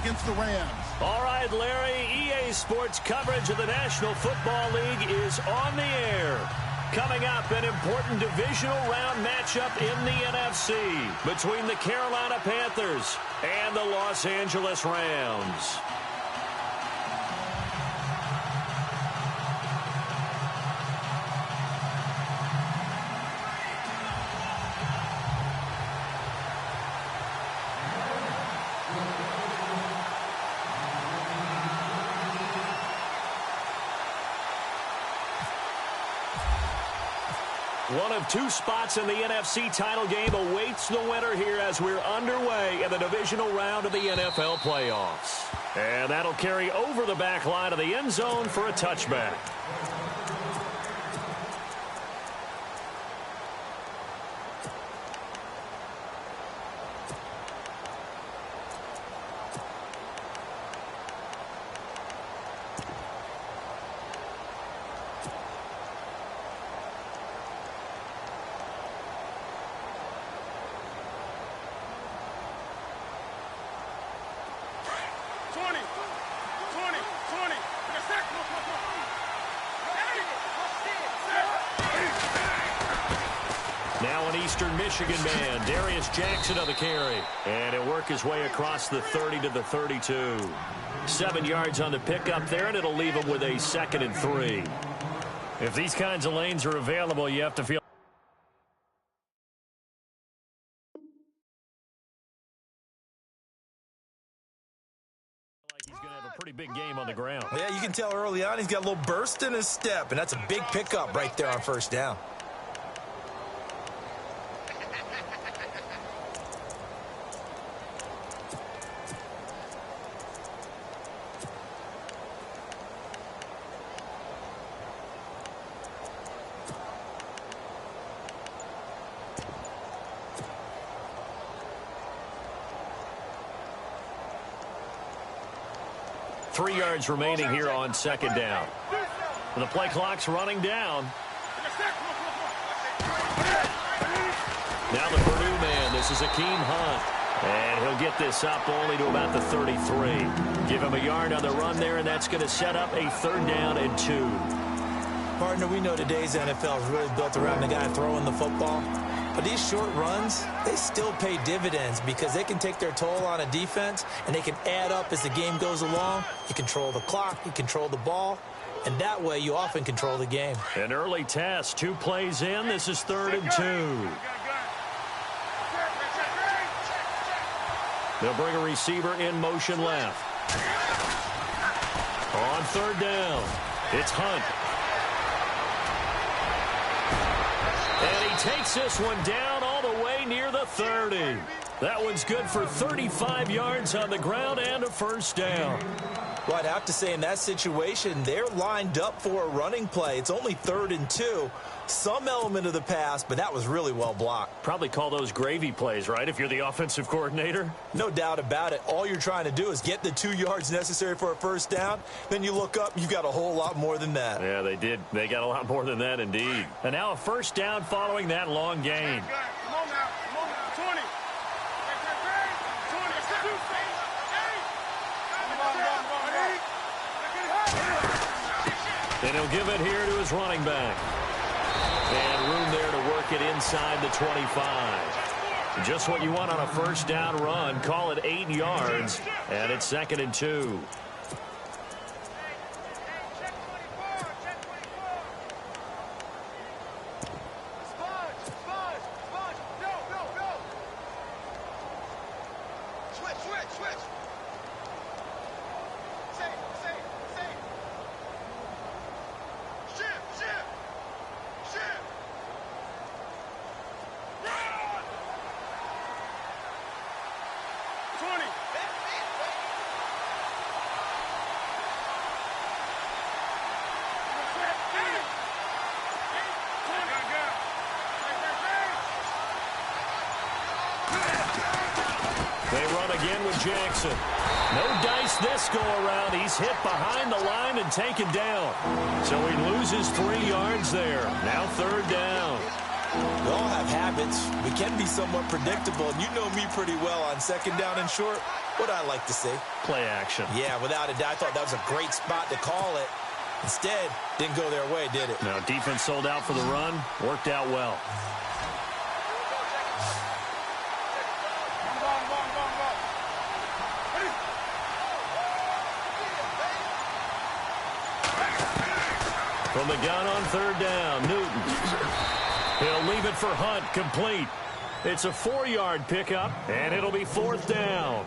against the Rams. All right, Larry, EA Sports coverage of the National Football League is on the air. Coming up, an important divisional round matchup in the NFC between the Carolina Panthers and the Los Angeles Rams. One of two spots in the NFC title game awaits the winner here as we're underway in the divisional round of the NFL playoffs. And that'll carry over the back line of the end zone for a touchback. Now an Eastern Michigan man, Darius Jackson on the carry. And he'll work his way across the 30 to the 32. 7 yards on the pickup there, and it'll leave him with a 2nd and 3. If these kinds of lanes are available, you have to feel like he's going to have a pretty big game on the ground. Yeah, you can tell early on he's got a little burst in his step, and that's a big pickup right there on first down. Three yards remaining here on 2nd down. And the play clock's running down. Now the Purdue man, this is Akeem Hunt. And he'll get this up only to about the 33. Give him a yard on the run there, and that's going to set up a 3rd down and 2. Partner, we know today's NFL is really built around the guy throwing the football. But these short runs, they still pay dividends because they can take their toll on a defense, and they can add up as the game goes along. You control the clock, you control the ball, and that way you often control the game. An early test, 2 plays in. This is 3rd and 2. They'll bring a receiver in motion left. On 3rd down, it's Hunt. And he takes this one down all the way near the 30. That one's good for 35 yards on the ground and a 1st down. Well, I'd have to say in that situation, they're lined up for a running play. It's only 3rd and 2. Some element of the pass, but that was really well blocked. Probably call those gravy plays, right, if you're the offensive coordinator? No doubt about it. All you're trying to do is get the 2 yards necessary for a 1st down. Then you look up, you've got a whole lot more than that. Yeah, they did. They got a lot more than that, indeed. And now a 1st down following that long gain. Come on now. 20. And he'll give it here to his running back. And room there to work it inside the 25. Just what you want on a 1st down run. Call it 8 yards. And it's 2nd and 2. Jackson. No dice this go around. He's hit behind the line and taken down. So he loses 3 yards there. Now 3rd down. We all have habits. We can be somewhat predictable, and you know me pretty well on second down and short. What I like to see? Play action. Yeah, without a doubt. I thought that was a great spot to call it. Instead, didn't go their way, did it? Now, defense sold out for the run. Worked out well. From the gun on third down, Newton. He'll leave it for Hunt, complete. It's a 4-yard pickup, and it'll be fourth down.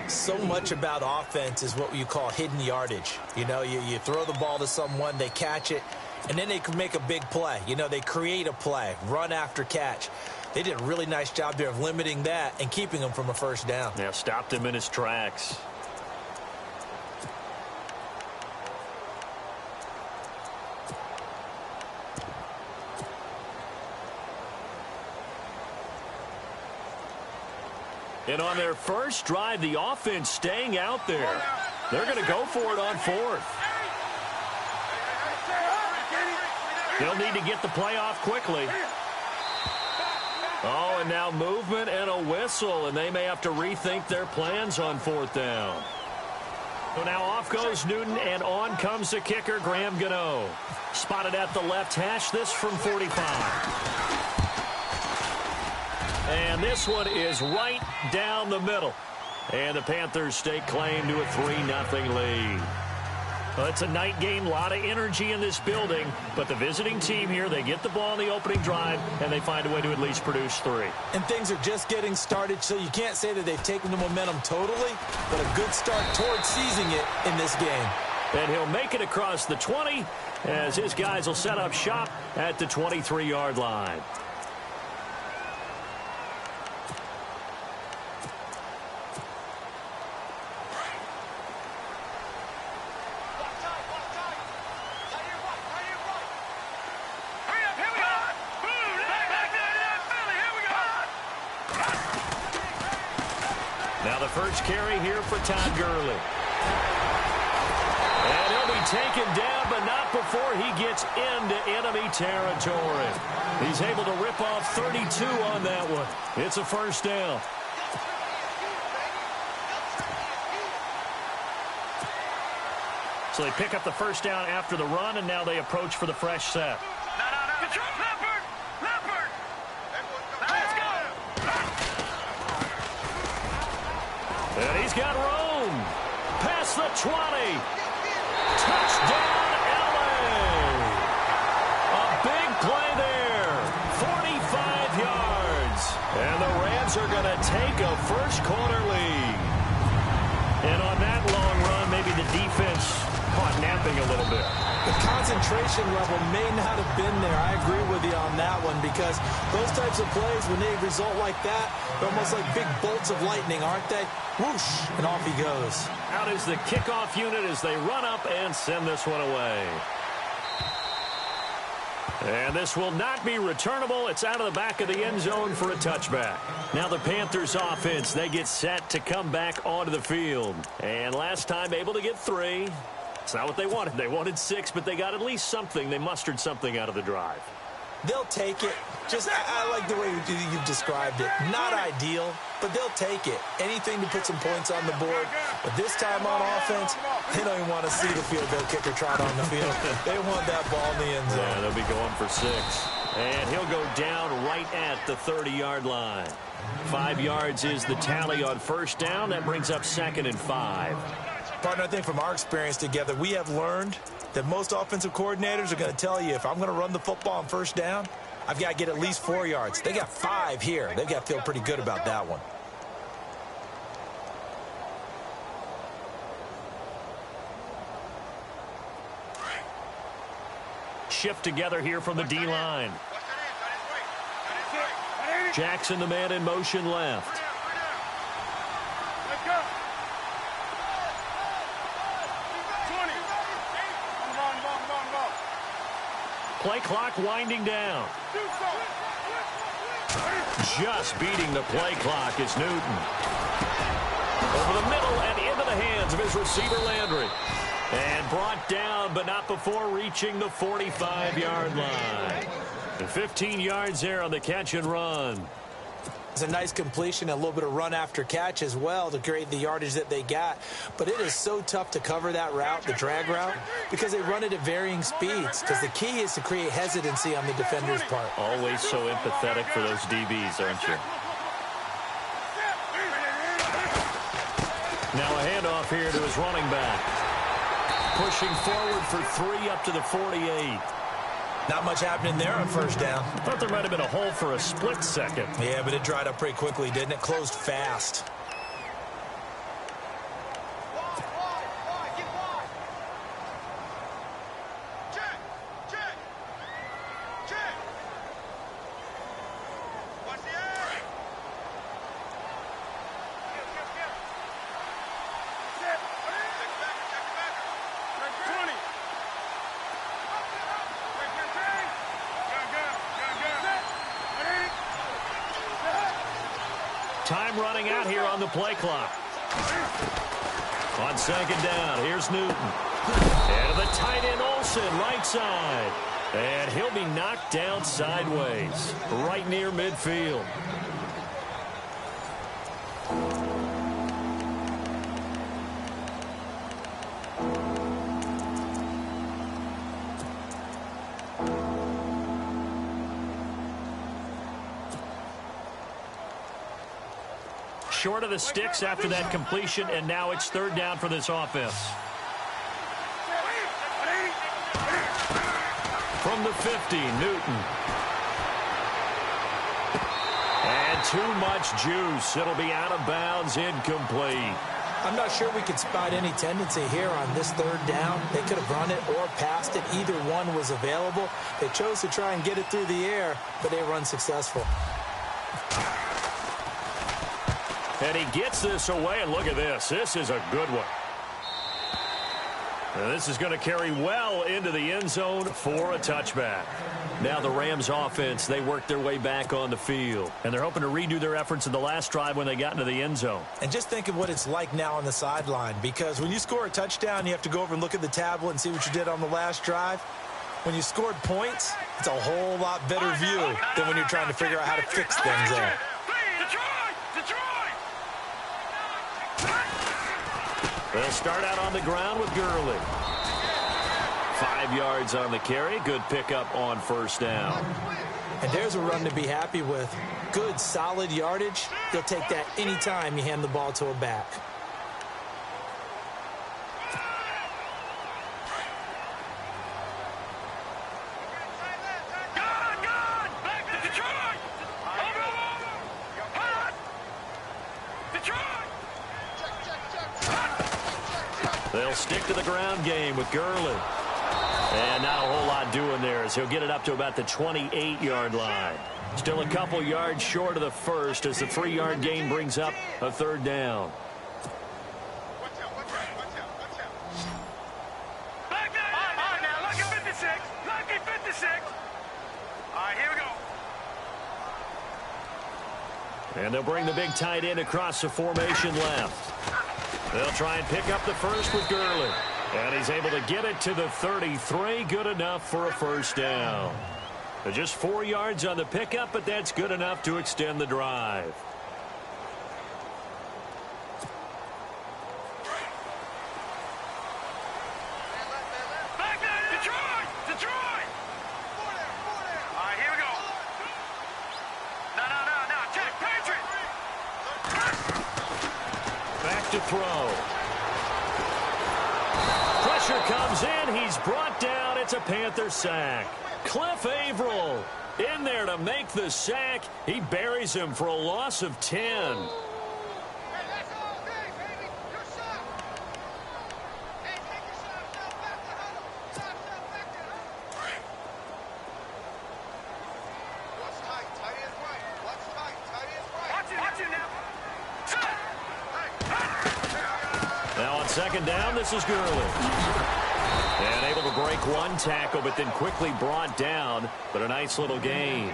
So much about offense is what you call hidden yardage. You know, you throw the ball to someone, they catch it, and then they can make a big play. You know, they create a play, run after catch. They did a really nice job there of limiting that and keeping him from a first down. Yeah, stopped him in his tracks. And on their first drive, the offense staying out there. They're going to go for it on fourth. They'll need to get the play off quickly. Oh, and now movement and a whistle, and they may have to rethink their plans on fourth down. So now off goes Newton, and on comes the kicker, Graham Gano. Spotted at the left hash, this from 45. And this one is right down the middle. And the Panthers stake claim to a 3-0 lead. Well, it's a night game, a lot of energy in this building. But the visiting team here, they get the ball in the opening drive, and they find a way to at least produce 3. And things are just getting started, so you can't say that they've taken the momentum totally, but a good start towards seizing it in this game. And he'll make it across the 20 as his guys will set up shop at the 23-yard line. Now the first carry here for Todd Gurley. And he'll be taken down, but not before he gets into enemy territory. He's able to rip off 32 on that one. It's a first down. So they pick up the first down after the run, and now they approach for the fresh set. And he's got room. Past the 20. Touchdown, LA. A big play there. 45 yards. And the Rams are going to take a first-quarter lead. And on that long run, maybe the defense caught napping a little bit. The concentration level may not have been there. I agree with you on that one, because those types of plays, when they result like that, they're almost like big bolts of lightning, aren't they? Whoosh, and off he goes. Out is the kickoff unit as they run up and send this one away. And this will not be returnable. It's out of the back of the end zone for a touchback. Now the Panthers offense, they get set to come back onto the field. And last time able to get 3. It's not what they wanted. They wanted 6, but they got at least something. They mustered something out of the drive. They'll take it. I like the way you've described it. Not ideal, but they'll take it. Anything to put some points on the board. But this time on offense, they don't even want to see the field goal kicker trot on the field. They want that ball in the end zone. Yeah, they'll be going for 6. And he'll go down right at the 30-yard line. 5 yards is the tally on first down. That brings up 2nd and 5. Partner, I think from our experience together, we have learned that most offensive coordinators are going to tell you, if I'm going to run the football on first down, I've got to get at least 4 yards. They got 5 here. They've got to feel pretty good about that one. Shift together here from the D-line. Jackson, the man in motion left. Play clock winding down. Just beating the play clock is Newton. Over the middle and into the hands of his receiver Landry. And brought down, but not before reaching the 45-yard line. And 15 yards there on the catch and run. It's a nice completion, a little bit of run after catch as well to create the yardage that they got. But it is so tough to cover that route, the drag route, because they run it at varying speeds. Because the key is to create hesitancy on the defender's part. Always so empathetic for those DBs, aren't you? Now a handoff here to his running back. Pushing forward for 3 up to the 48. Not much happening there on first down. Thought there might have been a hole for a split second. Yeah, but it dried up pretty quickly, didn't it? Closed fast. Time running out here on the play clock. On second down, here's Newton. And the tight end Olsen, right side. And he'll be knocked down sideways, right near midfield. Short of the sticks after that completion, and now it's third down for this offense. From the 50, Newton. And too much juice. It'll be out of bounds, incomplete. I'm not sure we could spot any tendency here on this third down. They could have run it or passed it. Either one was available. They chose to try and get it through the air, but they were unsuccessful. And he gets this away, and look at this. This is a good one. And this is going to carry well into the end zone for a touchback. Now the Rams offense, they work their way back on the field. And they're hoping to redo their efforts in the last drive when they got into the end zone. And just think of what it's like now on the sideline. Because when you score a touchdown, you have to go over and look at the tablet and see what you did on the last drive. When you scored points, it's a whole lot better view than when you're trying to figure out how to fix things there. They'll start out on the ground with Gurley. 5 yards on the carry. Good pickup on first down. And there's a run to be happy with. Good, solid yardage. You'll take that anytime you hand the ball to a back. They'll stick to the ground game with Gurley. And not a whole lot doing there as he'll get it up to about the 28-yard line. Still a couple yards short of the first as the 3-yard gain brings up a third down. Back there! All right, now, lucky 56. Lucky 56. All right, here we go. And they'll bring the big tight end across the formation left. They'll try and pick up the first with Gurley. And he's able to get it to the 33. Good enough for a first down. Just 4 yards on the pickup, but that's good enough to extend the drive. Back there! Detroit! Detroit! All right, here we go. No. Check, Patriot! Back to throw. Pressure comes in. He's brought down. It's a Panther sack. Cliff Averill in there to make the sack. He buries him for a loss of 10. Now on second down, this is Gurley. And able to break one tackle, but then quickly brought down. But a nice little gain.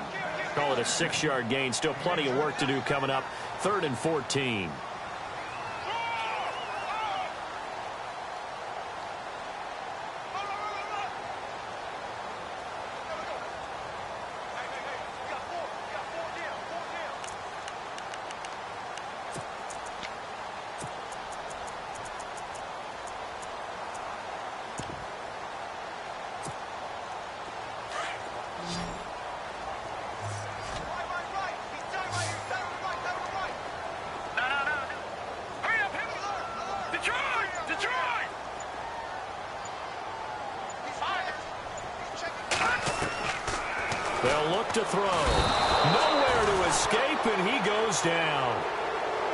Call it a 6-yard gain. Still plenty of work to do coming up. 3rd and 14. They'll look to throw. Nowhere to escape, and he goes down.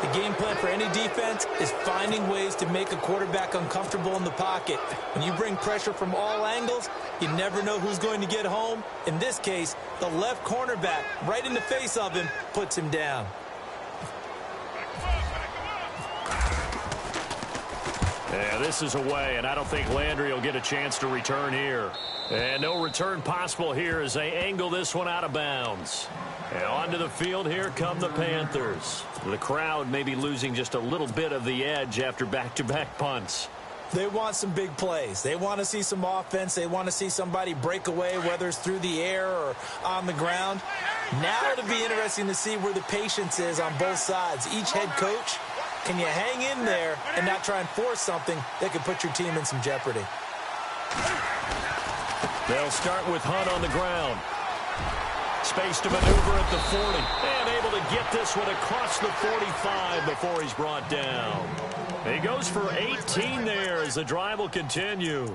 The game plan for any defense is finding ways to make a quarterback uncomfortable in the pocket. When you bring pressure from all angles, you never know who's going to get home. In this case, the left cornerback, right in the face of him, puts him down. Yeah, this is away, and I don't think Landry will get a chance to return here. And no return possible here as they angle this one out of bounds. And onto the field, here come the Panthers. The crowd may be losing just a little bit of the edge after back-to-back punts. They want some big plays. They want to see some offense. They want to see somebody break away, whether it's through the air or on the ground. Now it'll be interesting to see where the patience is on both sides. Each head coach, can you hang in there and not try and force something that could put your team in some jeopardy? They'll start with Hunt on the ground. Space to maneuver at the 40. And able to get this one across the 45 before he's brought down. He goes for 18 there as the drive will continue.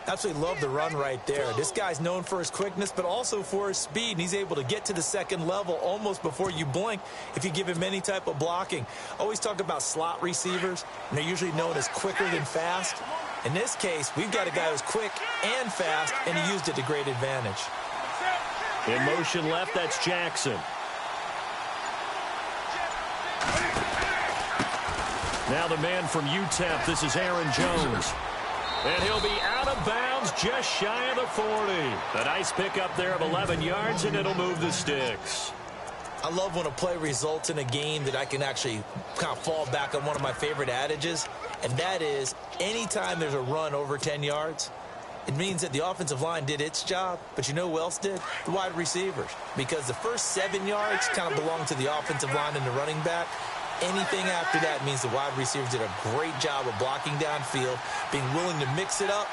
Absolutely love the run right there. This guy's known for his quickness, but also for his speed. And he's able to get to the second level almost before you blink if you give him any type of blocking. Always talk about slot receivers, and they're usually known as quicker than fast. In this case, we've got a guy who's quick and fast, and he used it to great advantage. In motion left, that's Jackson. Now the man from UTEP, this is Aaron Jones. And he'll be out of bounds just shy of the 40. A nice pickup there of 11 yards, and it'll move the sticks. I love when a play results in a game that I can actually kind of fall back on one of my favorite adages, and that is anytime there's a run over 10 yards, it means that the offensive line did its job, but you know who else did? The wide receivers. Because the first 7 yards kind of belong to the offensive line and the running back. Anything after that means the wide receivers did a great job of blocking downfield, being willing to mix it up,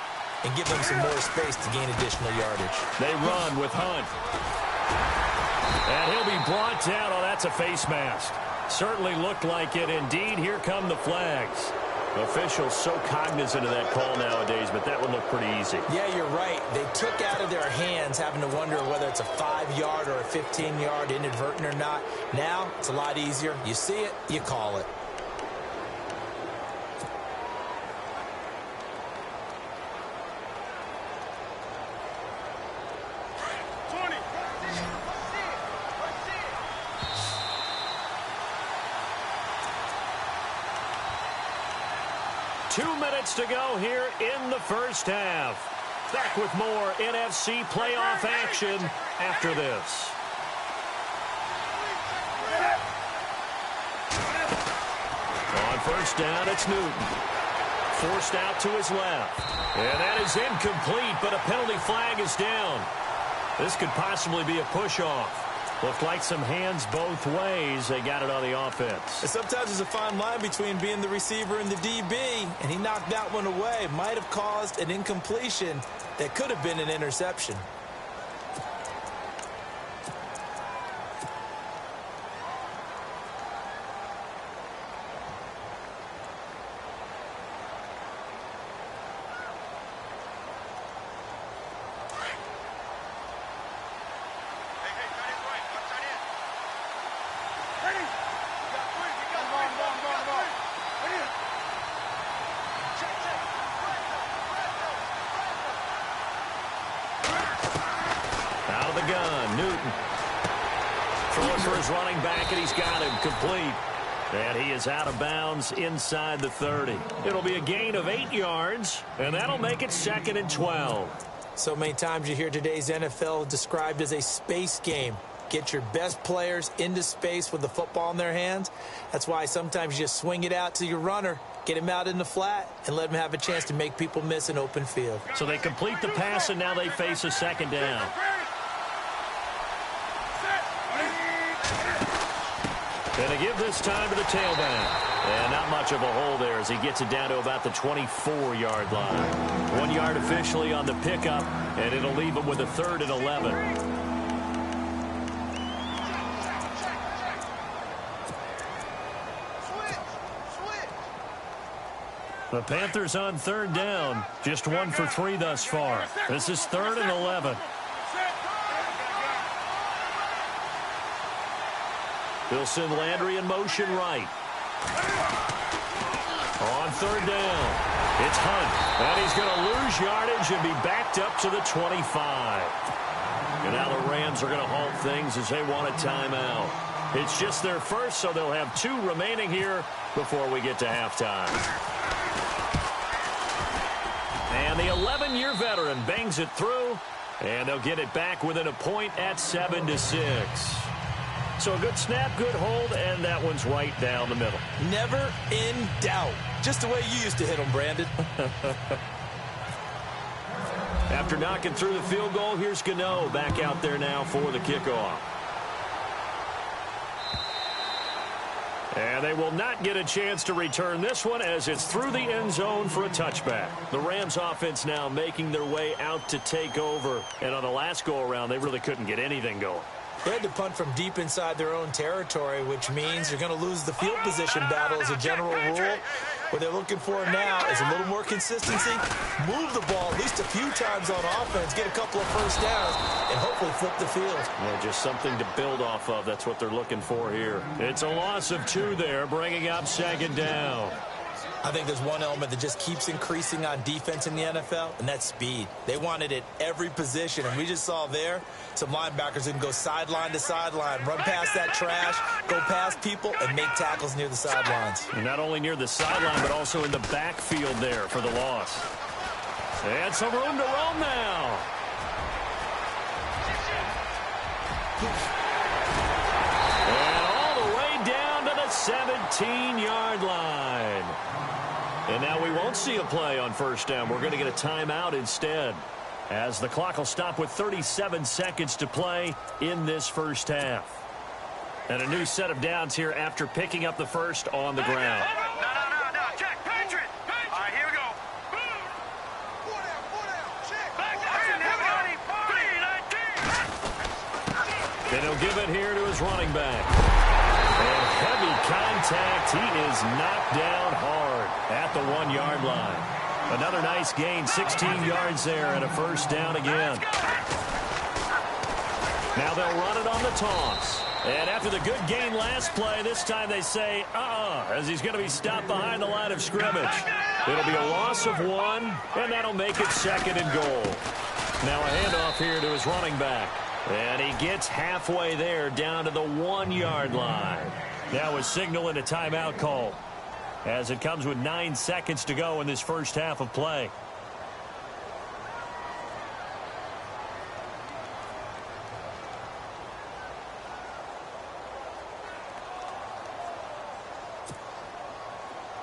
and give them some more space to gain additional yardage. They run with Hunt. And he'll be brought down. Oh, that's a face mask. Certainly looked like it. Indeed, here come the flags. Officials so cognizant of that call nowadays, but that would look pretty easy. Yeah, you're right. They took out of their hands having to wonder whether it's a 5-yard or a 15-yard inadvertent or not. Now, it's a lot easier. You see it, you call it. To go here in the first half. Back with more NFC playoff action after this. On first down, it's Newton. Forced out to his left. And that is incomplete, but a penalty flag is down. This could possibly be a push-off. Looked like some hands both ways. They got it on the offense. And sometimes there's a fine line between being the receiver and the DB, and he knocked that one away. Might have caused an incompletion that could have been an interception. Running back, and he's got him complete. And he is out of bounds inside the 30. It'll be a gain of 8 yards, and that'll make it 2nd and 12. So many times you hear today's NFL described as a space game. Get your best players into space with the football in their hands. That's why sometimes you just swing it out to your runner, get him out in the flat, and let him have a chance to make people miss an open field. So they complete the pass, and now they face a 2nd down. And they give this time to the tailback. And not much of a hole there as he gets it down to about the 24-yard line. 1 yard officially on the pickup, and it'll leave him with a 3rd and 11. The Panthers on 3rd down. Just 1 for 3 thus far. This is 3rd and 11. They'll send Landry in motion right. On third down, it's Hunt. And he's going to lose yardage and be backed up to the 25. And now the Rams are going to halt things as they want a timeout. It's just their first, so they'll have 2 remaining here before we get to halftime. And the 11-year veteran bangs it through, and they'll get it back within a point at 7-6. So a good snap, good hold, and that one's right down the middle. Never in doubt. Just the way you used to hit them, Brandon. After knocking through the field goal, here's Gano back out there now for the kickoff. And they will not get a chance to return this one as it's through the end zone for a touchback. The Rams offense now making their way out to take over. And on the last go-around, they really couldn't get anything going. They had to punt from deep inside their own territory, which means you're going to lose the field position battle as a general rule. What they're looking for now is a little more consistency, move the ball at least a few times on offense, get a couple of first downs, and hopefully flip the field. Yeah, just something to build off of. That's what they're looking for here. It's a loss of 2 there, bringing up second down. I think there's one element that just keeps increasing on defense in the NFL, and that's speed. They want it at every position, and we just saw there some linebackers who can go sideline to sideline, run past that trash, go past people, and make tackles near the sidelines. And not only near the sideline, but also in the backfield there for the loss. And some room to roam now. And all the way down to the 17-yard line. And now we won't see a play on first down. We're going to get a timeout instead, as the clock will stop with 37 seconds to play in this first half. And a new set of downs here after picking up the first on the ground. No. Check. Patriot. All right, here we go. Check. And he'll give it here to his running back. And heavy contact. He is knocked down hard at the 1-yard line. Another nice gain, 16 yards there, and a first down again. Now they'll run it on the toss. And after the good gain last play, this time they say, as he's going to be stopped behind the line of scrimmage. It'll be a loss of 1, and that'll make it 2nd and goal. Now a handoff here to his running back. And he gets halfway there down to the 1-yard line. Now a signal and a timeout call, as it comes with 9 seconds to go in this first half of play.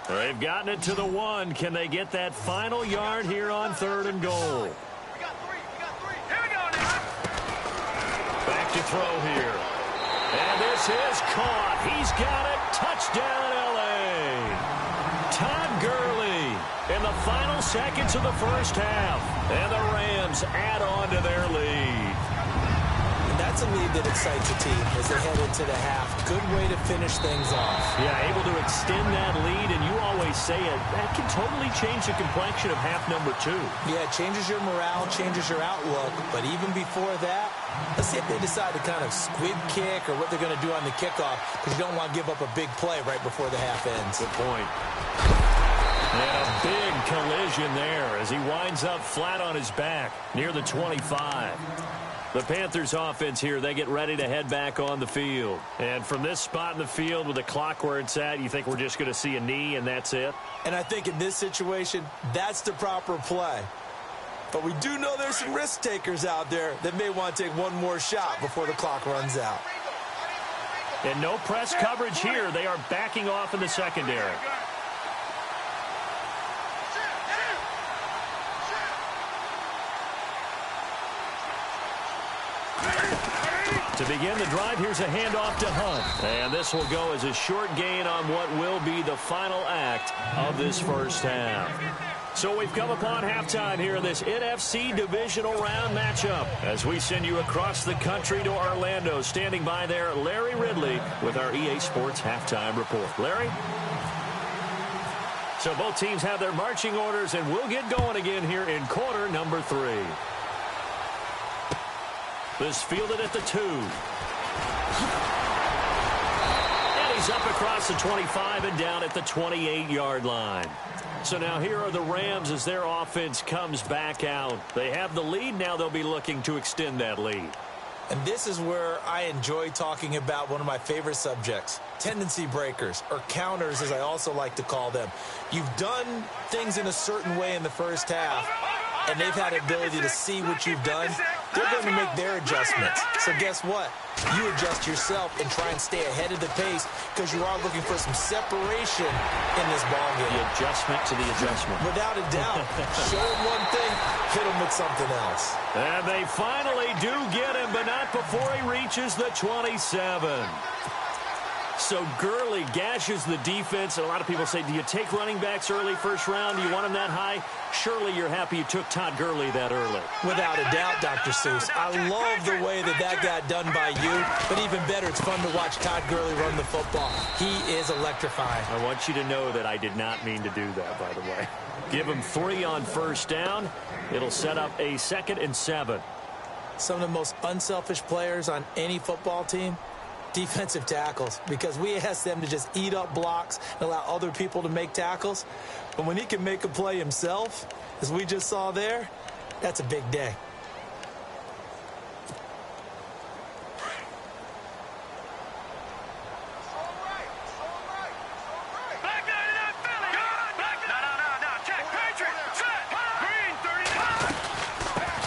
They've gotten it to the 1. Can they get that final yard here on 3rd and goal? We got three. Here we go now. Back to throw here. And this is caught. He's got it. Touchdown, L.A. Todd Gurley in the final seconds of the first half. And the Rams add on to their lead. And that's a lead that excites a team as they head into the half. Good way to finish things off. Yeah, able to extend that lead, and you always say it, that can totally change the complexion of half number 2. Yeah, it changes your morale, changes your outlook. But even before that, let's see if they decide to kind of squib kick or what they're going to do on the kickoff, because you don't want to give up a big play right before the half ends. Good point. And a big collision there as he winds up flat on his back near the 25. The Panthers offense here, they get ready to head back on the field. And from this spot in the field with the clock where it's at, you think we're just going to see a knee and that's it? And I think in this situation, that's the proper play. But we do know there's some risk takers out there that may want to take one more shot before the clock runs out. And no press coverage here. They are backing off in the secondary. To begin the drive, here's a handoff to Hunt. And this will go as a short gain on what will be the final act of this first half. So we've come upon halftime here in this NFC divisional round matchup as we send you across the country to Orlando. Standing by there, Larry Ridley with our EA Sports halftime report. Larry? So both teams have their marching orders, and we'll get going again here in quarter number 3. This fielded at the 2. is up across the 25 and down at the 28-yard line. So now here are the Rams as their offense comes back out. They have the lead. Now they'll be looking to extend that lead. And this is where I enjoy talking about one of my favorite subjects, tendency breakers, or counters as I also like to call them. You've done things in a certain way in the first half, and they've had the ability to see what you've done. They're going to make their adjustments. So guess what? You adjust yourself and try and stay ahead of the pace because you are looking for some separation in this ballgame. The adjustment to the adjustment. Without a doubt. Show them one thing, hit them with something else. And they finally do get him, but not before he reaches the 27. So Gurley gashes the defense, and a lot of people say, do you take running backs early first round? Do you want them that high? Surely you're happy you took Todd Gurley that early. Without a doubt, Dr. Seuss. I love the way that got done by you, but even better, it's fun to watch Todd Gurley run the football. He is electrifying. I want you to know that I did not mean to do that, by the way. Give him 3 on first down. It'll set up a 2nd and 7. Some of the most unselfish players on any football team, defensive tackles, because we ask them to just eat up blocks and allow other people to make tackles. But when he can make a play himself, as we just saw there, that's a big day.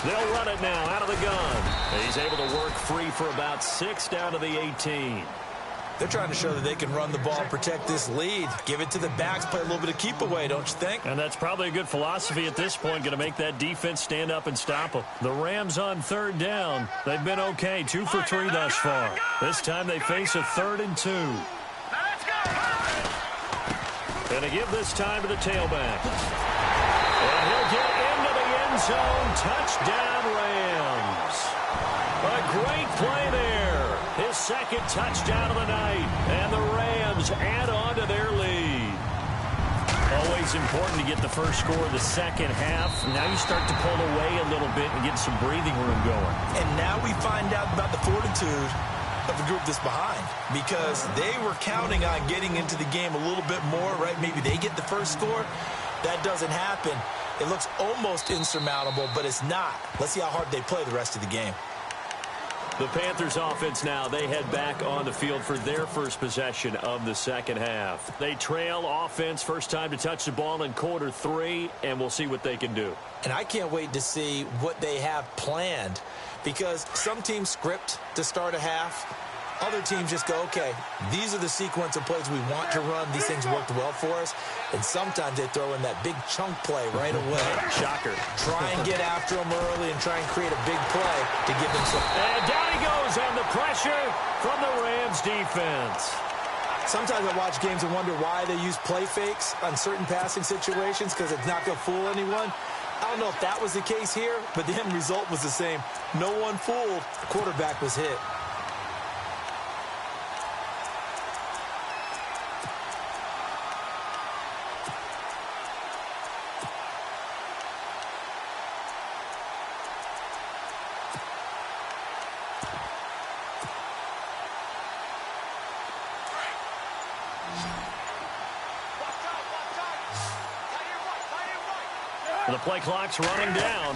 They'll run it now out of the gun. He's able to work free for about 6 down to the 18. They're trying to show that they can run the ball and protect this lead. Give it to the backs, play a little bit of keep away, don't you think? And that's probably a good philosophy at this point, going to make that defense stand up and stop them. The Rams on 3rd down. They've been okay, 2 for 3 thus far. This time they face a 3rd and 2. And they give this time to the tailback. And he'll get into the end zone. Touchdown, Rams. A great play there. His 2nd touchdown of the night. And the Rams add on to their lead. Always important to get the first score of the second half. Now you start to pull away a little bit and get some breathing room going. And now we find out about the fortitude of the group that's behind, because they were counting on getting into the game a little bit more, right? Maybe they get the first score. That doesn't happen. It looks almost insurmountable, but it's not. Let's see how hard they play the rest of the game. The Panthers offense now, they head back on the field for their first possession of the second half. They trail offense, first time to touch the ball in quarter 3, and we'll see what they can do. And I can't wait to see what they have planned, because some teams script to start a half. Other teams just go, okay, these are the sequence of plays we want to run. These things worked well for us. And sometimes they throw in that big chunk play right away. Shocker. Try and get after them early and try and create a big play to give them some. And down he goes on the pressure from the Rams defense. Sometimes I watch games and wonder why they use play fakes on certain passing situations, because it's not going to fool anyone. I don't know if that was the case here, but the end result was the same. No one fooled. The quarterback was hit. The play clock's running down.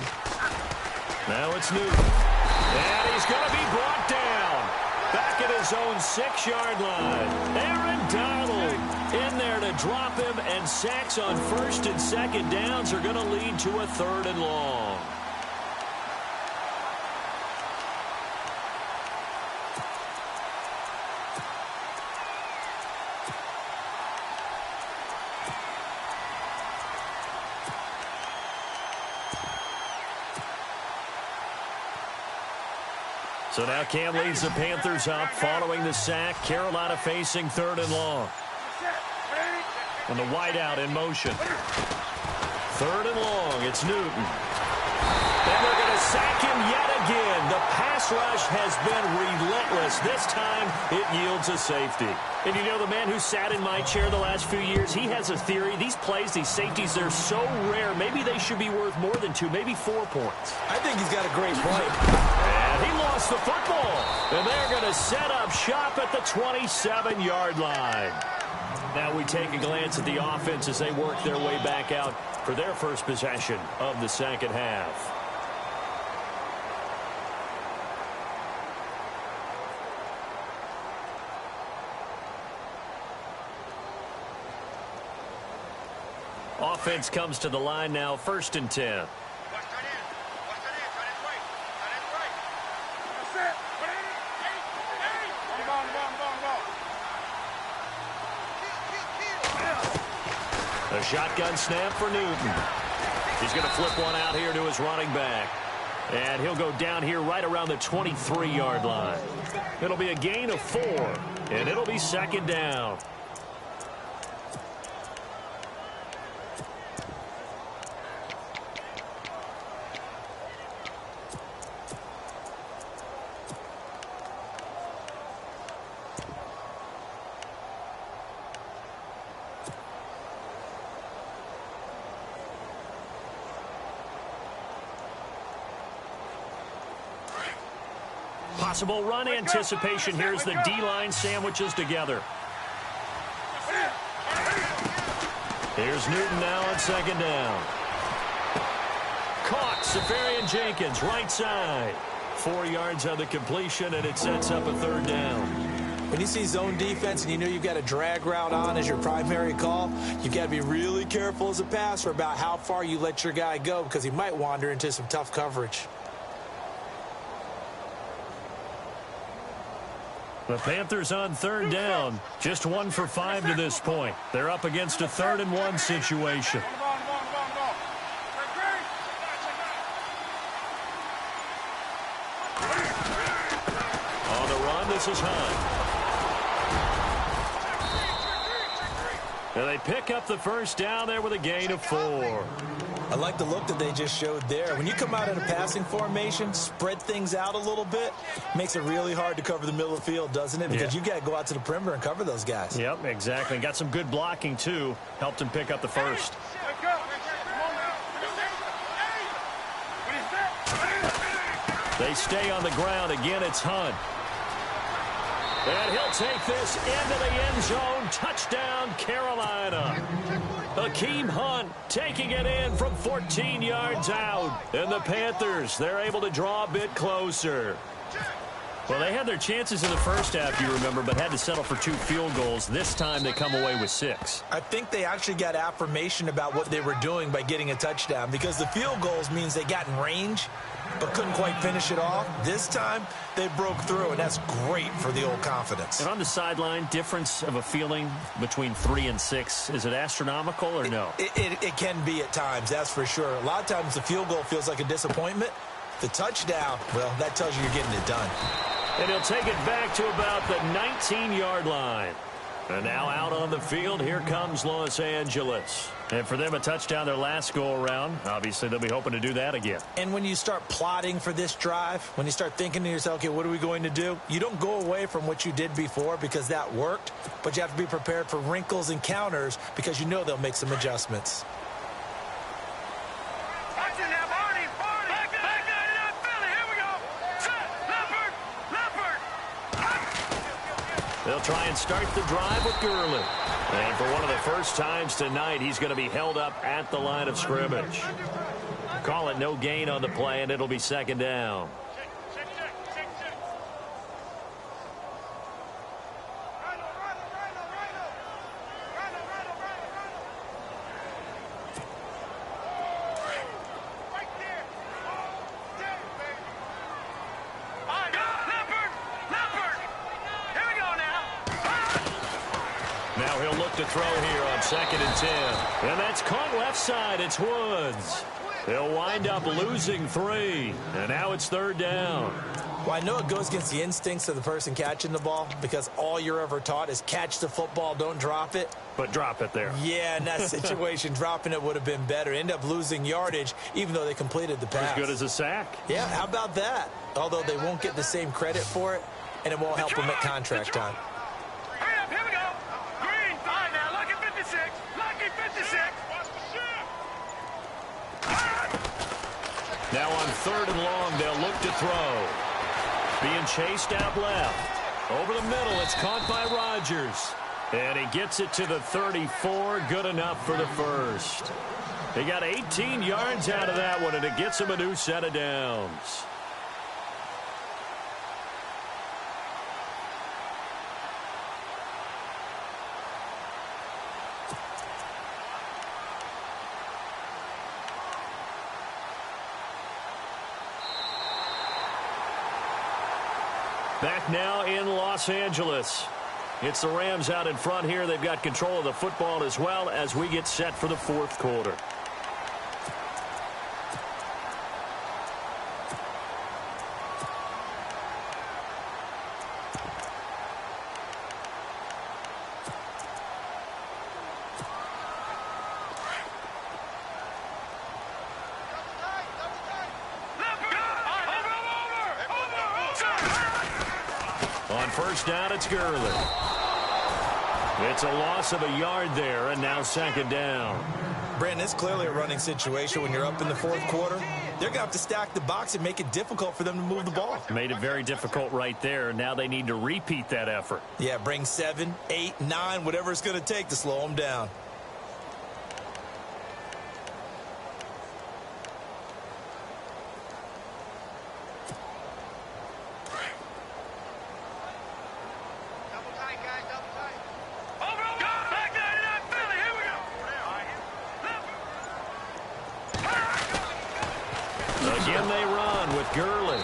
Now it's Newton. And he's going to be brought down. Back at his own 6-yard line. Aaron Donald in there to drop him, and sacks on 1st and 2nd downs are going to lead to a 3rd and long. So now Cam leads the Panthers up following the sack. Carolina facing 3rd and long. And the wideout in motion. 3rd and long. It's Newton. And they're going to sack him yet again. The pass rush has been relentless. This time it yields a safety. And you know, the man who sat in my chair the last few years, he has a theory. These plays, these safeties, they're so rare. Maybe they should be worth more than 2, maybe 4 points. I think he's got a great point. And he lost the football. And they're going to set up shop at the 27-yard line. Now we take a glance at the offense as they work their way back out for their first possession of the second half. Offense comes to the line now, 1st and 10. A shotgun snap for Newton. He's going to flip one out here to his running back. And he'll go down here right around the 23-yard line. It'll be a gain of 4, and it'll be 2nd down. Possible run anticipation. Here's the D-line sandwiches together. Here's Newton now on 2nd down. Caught. Safarian Jenkins, right side. 4 yards on the completion, and it sets up a 3rd down. When you see zone defense and you know you've got a drag route on as your primary call, you've got to be really careful as a passer about how far you let your guy go because he might wander into some tough coverage. The Panthers on 3rd down. Just 1 for 5 to this point. They're up against a 3rd and 1 situation. On the run, this is Hunt. And they pick up the 1st down there with a gain of 4. I like the look that they just showed there. When you come out in a passing formation, spread things out a little bit, makes it really hard to cover the middle of the field, doesn't it? Because you've got to go out to the perimeter and cover those guys. Yep, exactly. Got some good blocking, too. Helped him pick up the 1st. They stay on the ground. Again, it's Hunt. And he'll take this into the end zone. Touchdown, Carolina. Hakeem Hunt taking it in from 14 yards out. And the Panthers, they're able to draw a bit closer. Well, they had their chances in the first half, you remember, but had to settle for 2 field goals. This time they come away with 6. I think they actually got affirmation about what they were doing by getting a touchdown because the field goals means they got in range but couldn't quite finish it off. This time, they broke through, and that's great for the old confidence. And on the sideline, difference of a feeling between 3 and 6, is it astronomical or no? It can be at times, that's for sure. A lot of times the field goal feels like a disappointment. The touchdown, well, that tells you you're getting it done. And he'll take it back to about the 19-yard line. And now out on the field, here comes Los Angeles. And for them, a touchdown their last go-around. Obviously, they'll be hoping to do that again. And when you start plotting for this drive, when you start thinking to yourself, okay, what are we going to do? You don't go away from what you did before because that worked, but you have to be prepared for wrinkles and counters because you know they'll make some adjustments. They'll try and start the drive with Gurley. And for one of the first times tonight, he's going to be held up at the line of scrimmage. Call it no gain on the play, and it'll be 2nd down. Now he'll look to throw here on 2nd and 10. And that's caught left side. It's Woods. They'll wind up losing 3. And now it's 3rd down. Well, I know it goes against the instincts of the person catching the ball because all you're ever taught is catch the football, don't drop it. But drop it there. Yeah, in that situation, dropping it would have been better. End up losing yardage, even though they completed the pass. As good as a sack. Yeah, how about that? Although they won't get the same credit for it, and it won't help them at contract time. Here we go. Green. All right, now, lucky 56. Lucky 56. Now on 3rd and long, they'll look to throw. Being chased out left. Over the middle, it's caught by Rodgers. And he gets it to the 34. Good enough for the first. He got 18 yards out of that one, and it gets him a new set of downs. Back now in Los Angeles. It's the Rams out in front here. They've got control of the football as well as we get set for the fourth quarter. On first down, it's Gurley. It's a loss of a yard there, and now second down. Brandon, it's clearly a running situation when you're up in the fourth quarter. They're going to have to stack the box and make it difficult for them to move the ball. Made it very difficult right there. Now they need to repeat that effort. Yeah, bring 7, 8, 9, whatever it's going to take to slow them down. Again they run with Gurley.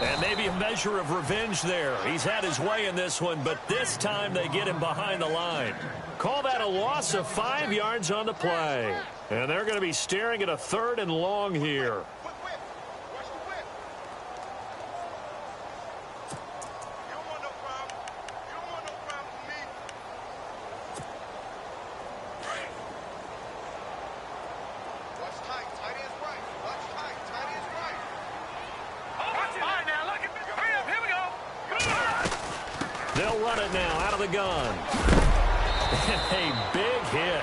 And maybe a measure of revenge there. He's had his way in this one, but this time they get him behind the line. Call that a loss of 5 yards on the play. And they're going to be staring at a 3rd and long here. They'll run it now out of the gun. A big hit.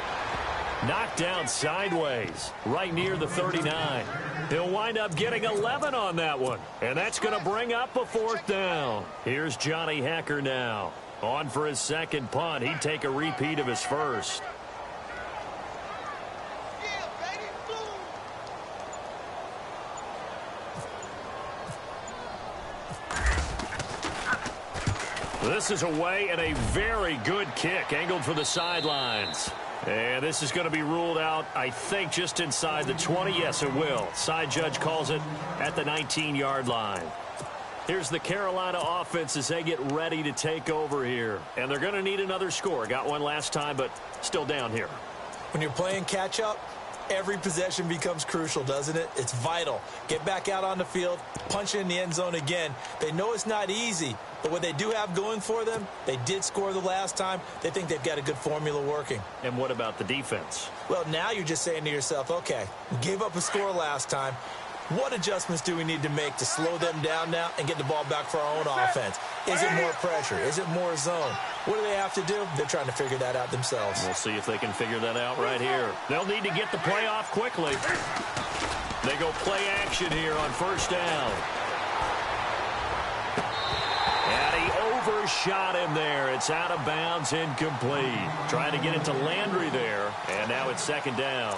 Knocked down sideways right near the 39. He'll wind up getting 11 on that one. And that's going to bring up a 4th down. Here's Johnny Hecker now. On for his second punt. He'd take a repeat of his first. This is away and a very good kick angled for the sidelines. And this is going to be ruled out, I think, just inside the 20. Yes, it will. Side judge calls it at the 19-yard line. Here's the Carolina offense as they get ready to take over here. And they're going to need another score. Got one last time, but still down here. When you're playing catch-up, every possession becomes crucial, doesn't it? It's vital. Get back out on the field, punch it in the end zone again. They know it's not easy, but what they do have going for them, they did score the last time. They think they've got a good formula working. And what about the defense? Well, now you're just saying to yourself, okay, we gave up a score last time. What adjustments do we need to make to slow them down now and get the ball back for our own offense? Is it more pressure? Is it more zone? What do they have to do? They're trying to figure that out themselves. We'll see if they can figure that out right here. They'll need to get the play off quickly. They go play action here on first down. And he overshot him there. It's out of bounds, incomplete. Trying to get it to Landry there. And now it's second down.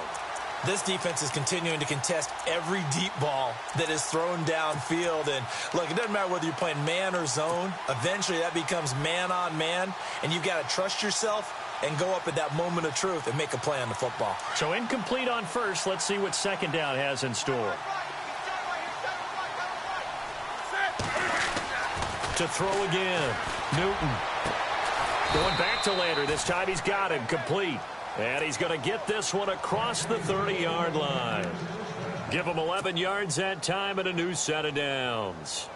This defense is continuing to contest every deep ball that is thrown downfield. And, look, it doesn't matter whether you're playing man or zone. Eventually, that becomes man on man. And you've got to trust yourself and go up at that moment of truth and make a play on the football. So incomplete on first. Let's see what second down has in store. To throw again. Newton. Going back to Landry. This time he's got him complete. And he's going to get this one across the 30-yard line. Give him 11 yards that time and a new set of downs.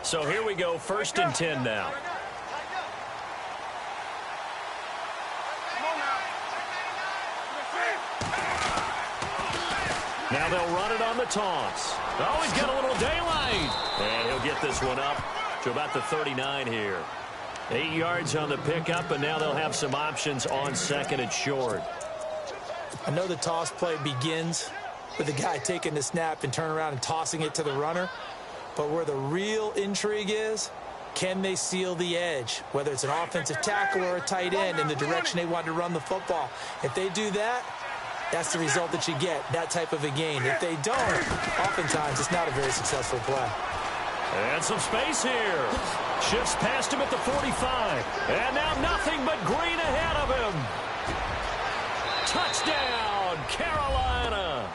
So here we go, 1st and 10 now. Now they'll run it on the toss. Oh, he's got a little daylight. And he'll get this one up to about the 39 here. 8 yards on the pickup, and now they'll have some options on second and short. I know the toss play begins with the guy taking the snap and turning around and tossing it to the runner. But where the real intrigue is, can they seal the edge, whether it's an offensive tackle or a tight end in the direction they want to run the football? If they do that, that's the result that you get, that type of a gain. If they don't, oftentimes it's not a very successful play. And some space here. Shifts past him at the 45. And now nothing but green ahead of him. Touchdown, Carolina.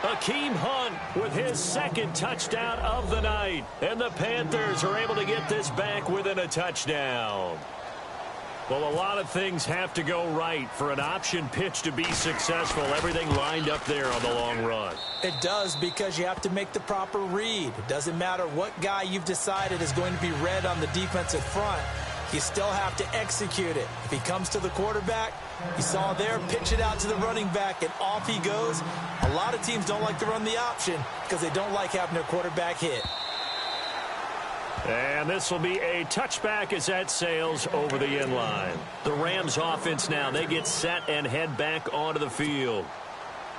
Akeem Hunt with his second touchdown of the night. And the Panthers are able to get this back within a touchdown. Well, a lot of things have to go right for an option pitch to be successful. Everything lined up there on the long run. It does, because you have to make the proper read. It doesn't matter what guy you've decided is going to be read on the defensive front. You still have to execute it. If he comes to the quarterback, you saw there, pitch it out to the running back, and off he goes. A lot of teams don't like to run the option because they don't like having their quarterback hit. And this will be a touchback as that sails over the end line. The Rams offense now, they get set and head back onto the field.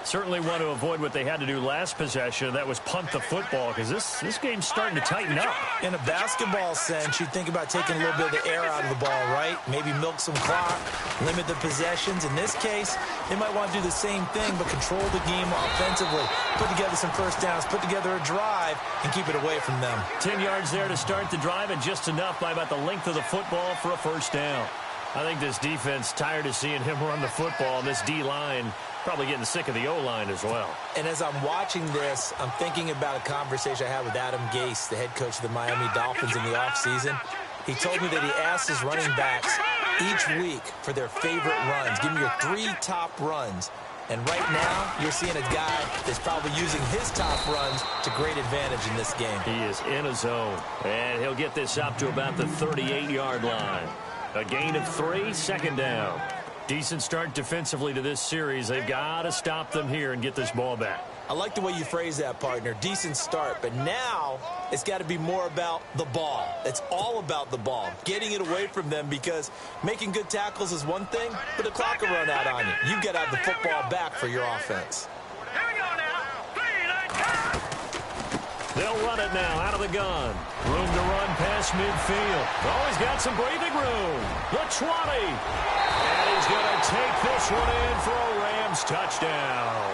Certainly want to avoid what they had to do last possession. That was punt the football, because this game's starting to tighten up. In a basketball sense, you think about taking a little bit of the air out of the ball, right? Maybe milk some clock, limit the possessions. In this case, they might want to do the same thing, but control the game offensively. Put together some first downs, put together a drive, and keep it away from them. 10 yards there to start the drive, and just enough by about the length of the football for a first down. I think this defense tired of seeing him run the football, and this D-line probably getting sick of the O-line as well. And as I'm watching this, I'm thinking about a conversation I had with Adam Gase, the head coach of the Miami Dolphins in the offseason. He told me that he asked his running backs each week for their favorite runs. Give me your 3 top runs. And right now, you're seeing a guy that's probably using his top runs to great advantage in this game. He is in a zone, and he'll get this up to about the 38-yard line. A gain of 3, second down. Decent start defensively to this series. They've got to stop them here and get this ball back. I like the way you phrase that, partner. Decent start, but now it's got to be more about the ball. It's all about the ball, getting it away from them, because making good tackles is one thing, but the clock will run out on you. You've got to have the football back for your offense. Here we go now. 3, 9, 10. They'll run it now out of the gun. Room to run past midfield. Always got some breathing room. The 20. And he's going to take this one in for a Rams touchdown.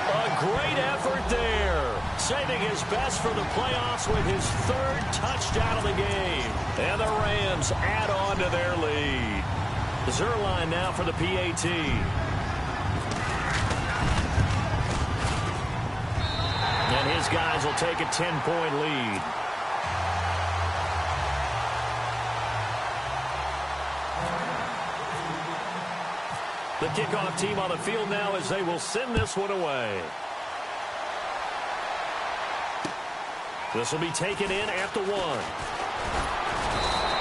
A great effort there. Saving his best for the playoffs with his 3rd touchdown of the game. And the Rams add on to their lead. Zerline now for the PAT. And his guys will take a 10-point lead. The kickoff team on the field now as they will send this one away. This will be taken in at the 1.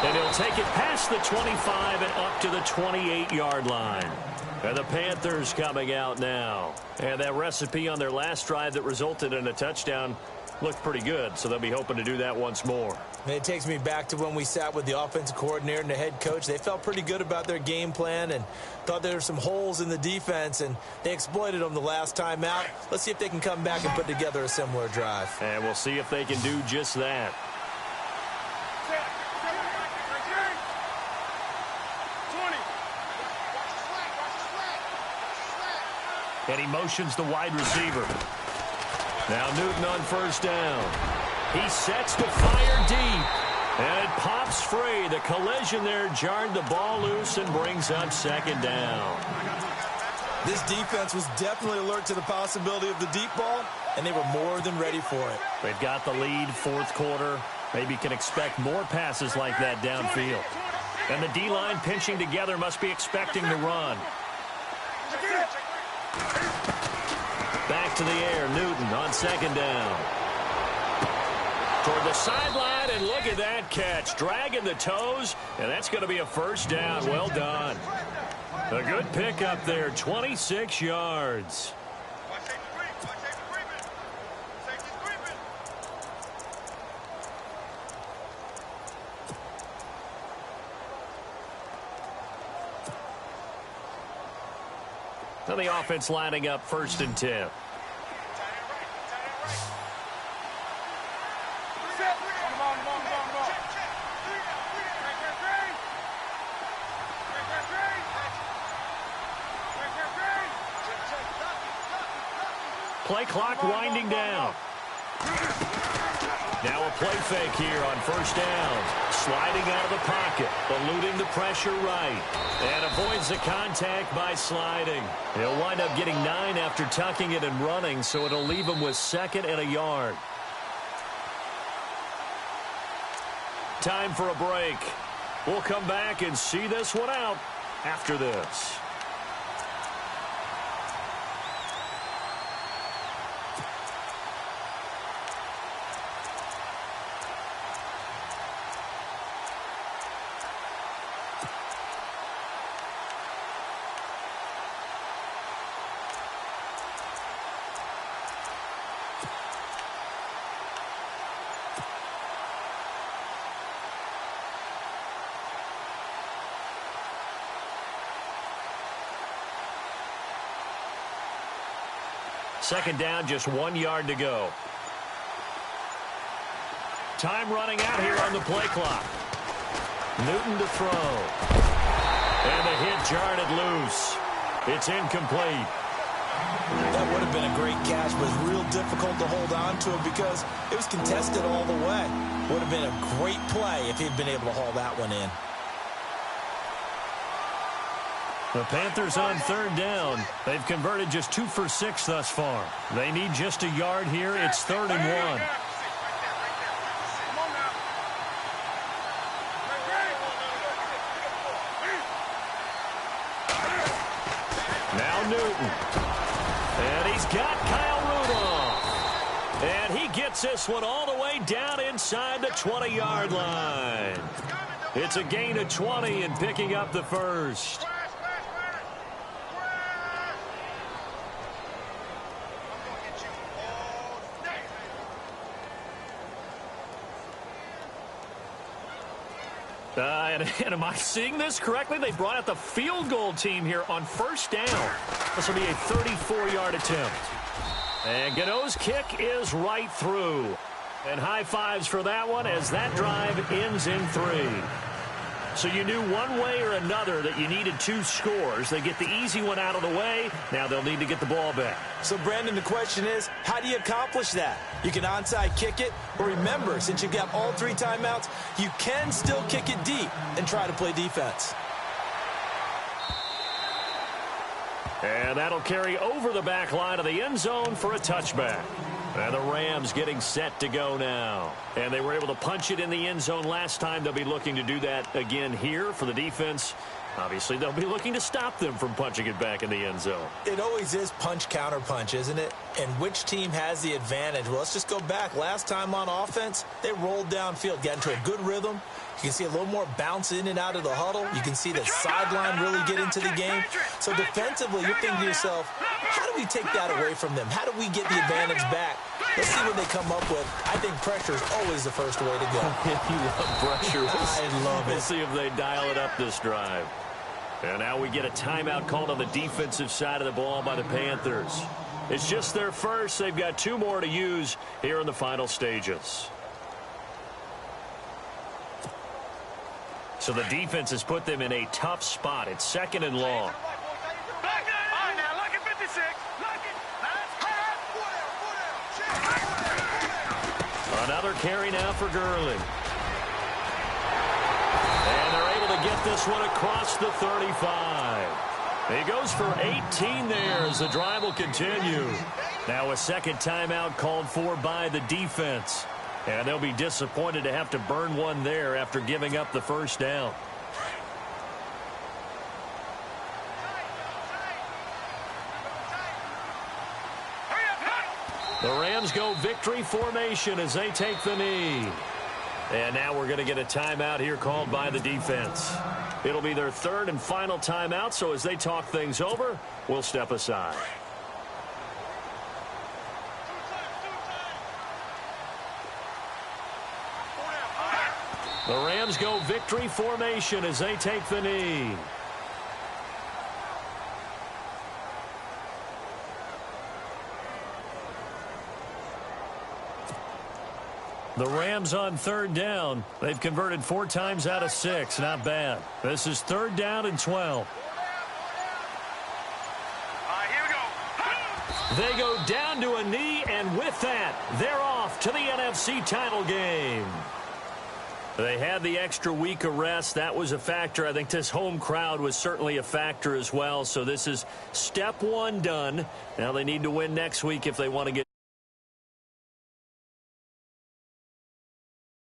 And he'll take it past the 25 and up to the 28-yard line. And the Panthers coming out now. And that recipe on their last drive that resulted in a touchdown looked pretty good, so they'll be hoping to do that once more. And it takes me back to when we sat with the offensive coordinator and the head coach. They felt pretty good about their game plan and thought there were some holes in the defense, and they exploited them the last time out. Let's see if they can come back and put together a similar drive. And we'll see if they can do just that. And he motions the wide receiver. Now Newton on first down. He sets to fire deep. And it pops free. The collision there jarred the ball loose and brings up second down. This defense was definitely alert to the possibility of the deep ball, and they were more than ready for it. They've got the lead, 4th quarter. Maybe can expect more passes like that downfield. And the D-line pinching together must be expecting the run. Back to the air, Newton on second down. Toward the sideline, and look at that catch. Dragging the toes, and that's going to be a first down. Well done. A good pickup there, 26 yards. And the offense lining up 1st and 10. Play clock winding down. Now a play fake here on 1st down. Sliding out of the pocket, eluding the pressure right, and avoids the contact by sliding. He'll wind up getting 9 after tucking it and running, so it'll leave him with 2nd and a yard. Time for a break. We'll come back and see this one out after this. Second down, just 1 yard to go. Time running out here on the play clock. Newton to throw. And the hit jarred it loose. It's incomplete. That would have been a great catch, but it's real difficult to hold on to it because it was contested all the way. Would have been a great play if he'd been able to haul that one in. The Panthers on 3rd down. They've converted just 2 for 6 thus far. They need just a yard here. It's 3rd and 1. Now Newton. And he's got Kyle Rudolph. And he gets this one all the way down inside the 20-yard line. It's a gain of 20 and picking up the first. And am I seeing this correctly? They brought out the field goal team here on 1st down. This will be a 34-yard attempt. And Gano's kick is right through. And high fives for that one as that drive ends in 3. So you knew one way or another that you needed 2 scores. They get the easy one out of the way. Now they'll need to get the ball back. So, Brandon, the question is, how do you accomplish that? You can onside kick it, but remember, since you've got all 3 timeouts, you can still kick it deep and try to play defense. And that'll carry over the back line of the end zone for a touchback. And the Rams getting set to go now. And they were able to punch it in the end zone last time. They'll be looking to do that again here for the defense. Obviously, they'll be looking to stop them from punching it back in the end zone. It always is punch, counter punch, isn't it? And which team has the advantage? Well, let's just go back. Last time on offense, they rolled downfield, got into a good rhythm. You can see a little more bounce in and out of the huddle. You can see the sideline really get into the game. So defensively, you're thinking to yourself, how do we take that away from them? How do we get the advantage back? Let's see what they come up with. I think pressure is always the first way to go. You love pressure. I love it. We'll see if they dial it up this drive. And now we get a timeout called on the defensive side of the ball by the Panthers. It's just their first. They've got 2 more to use here in the final stages. So the defense has put them in a tough spot. It's 2nd and long. Another carry now for Gurley. And they're able to get this one across the 35. He goes for 18 there as the drive will continue. Now a second timeout called for by the defense. And they'll be disappointed to have to burn one there after giving up the first down. The Rams go victory formation as they take the knee. And now we're going to get a timeout here called by the defense. It'll be their 3rd and final timeout, so as they talk things over, we'll step aside. The Rams go victory formation as they take the knee. The Rams on third down. They've converted 4 times out of 6. Not bad. This is 3rd down and 12. Here we go. They go down to a knee, and with that, they're off to the NFC title game. They had the extra week of rest. That was a factor. I think this home crowd was certainly a factor as well. So this is step 1 done. Now they need to win next week if they want to get